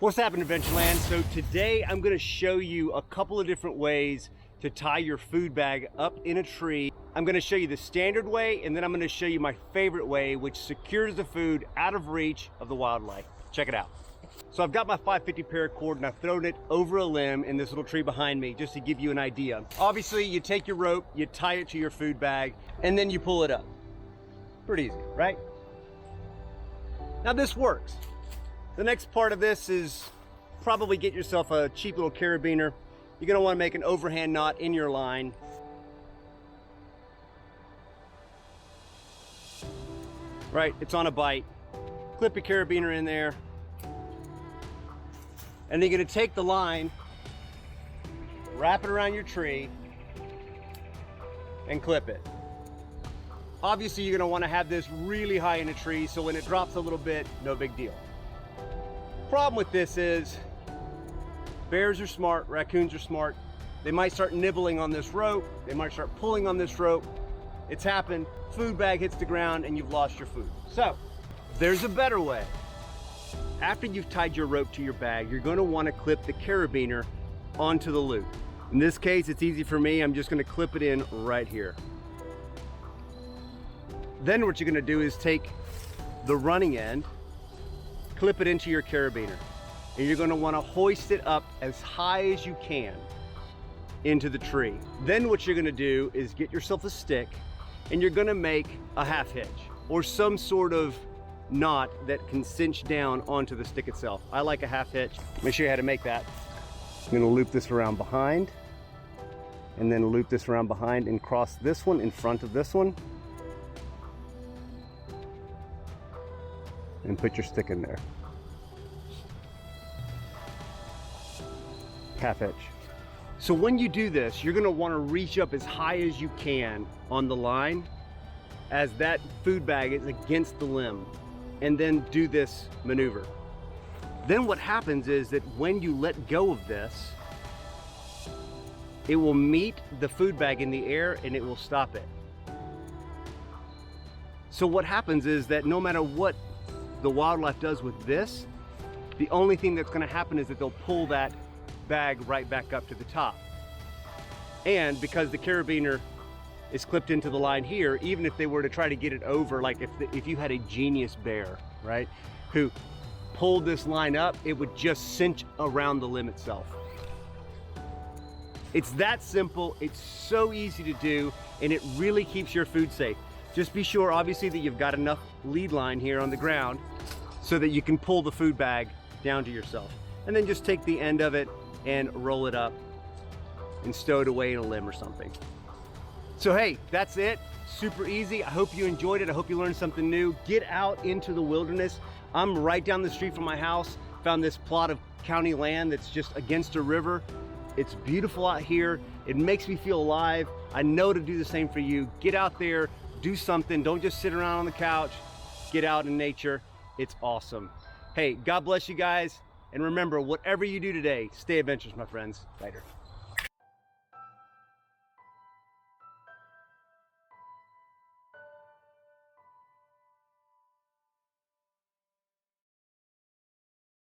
What's happening, Adventureland? So today I'm going to show you a couple of different ways to tie your food bag up in a tree. I'm going to show you the standard way, and then I'm going to show you my favorite way, which secures the food out of reach of the wildlife. Check it out. So I've got my 550 paracord and I've thrown it over a limb in this little tree behind me just to give you an idea. Obviously, you take your rope, you tie it to your food bag, and then you pull it up. Pretty easy, right? Now this works. The next part of this is probably get yourself a cheap little carabiner. You're going to want to make an overhand knot in your line. Right, it's on a bite. Clip your carabiner in there. And then you're going to take the line, wrap it around your tree, and clip it. Obviously, you're going to want to have this really high in a tree, so when it drops a little bit, no big deal. Problem with this is bears are smart, raccoons are smart. They might start nibbling on this rope. They might start pulling on this rope. It's happened. Food bag hits the ground and you've lost your food. So there's a better way. After you've tied your rope to your bag, you're going to want to clip the carabiner onto the loop. In this case, it's easy for me. I'm just going to clip it in right here. Then what you're going to do is take the running end, clip it into your carabiner, and you're going to want to hoist it up as high as you can into the tree. Then what you're going to do is get yourself a stick and you're going to make a half hitch or some sort of knot that can cinch down onto the stick itself. I like a half hitch. Let me show you how to make that. I'm going to loop this around behind and then loop this around behind and cross this one in front of this one and put your stick in there. Half hitch. So when you do this, you're going to want to reach up as high as you can on the line as that food bag is against the limb, and then do this maneuver. Then what happens is that when you let go of this, it will meet the food bag in the air and it will stop it. So what happens is that no matter what the wildlife does with this, the only thing that's going to happen is that they'll pull that bag right back up to the top. And because the carabiner is clipped into the line here, even if they were to try to get it over, like if you had a genius bear, right, who pulled this line up, it would just cinch around the limb itself. It's that simple. It's so easy to do, and it really keeps your food safe. Just be sure, obviously, that you've got enough lead line here on the ground so that you can pull the food bag down to yourself. And then just take the end of it and roll it up and stow it away in a limb or something. So hey, that's it. Super easy. I hope you enjoyed it. I hope you learned something new. Get out into the wilderness. I'm right down the street from my house. Found this plot of county land that's just against a river. It's beautiful out here. It makes me feel alive. I know to do the same for you. Get out there, do something. Don't just sit around on the couch. Get out in nature. It's awesome. Hey, God bless you guys. And remember, whatever you do today, stay adventurous, my friends. Later.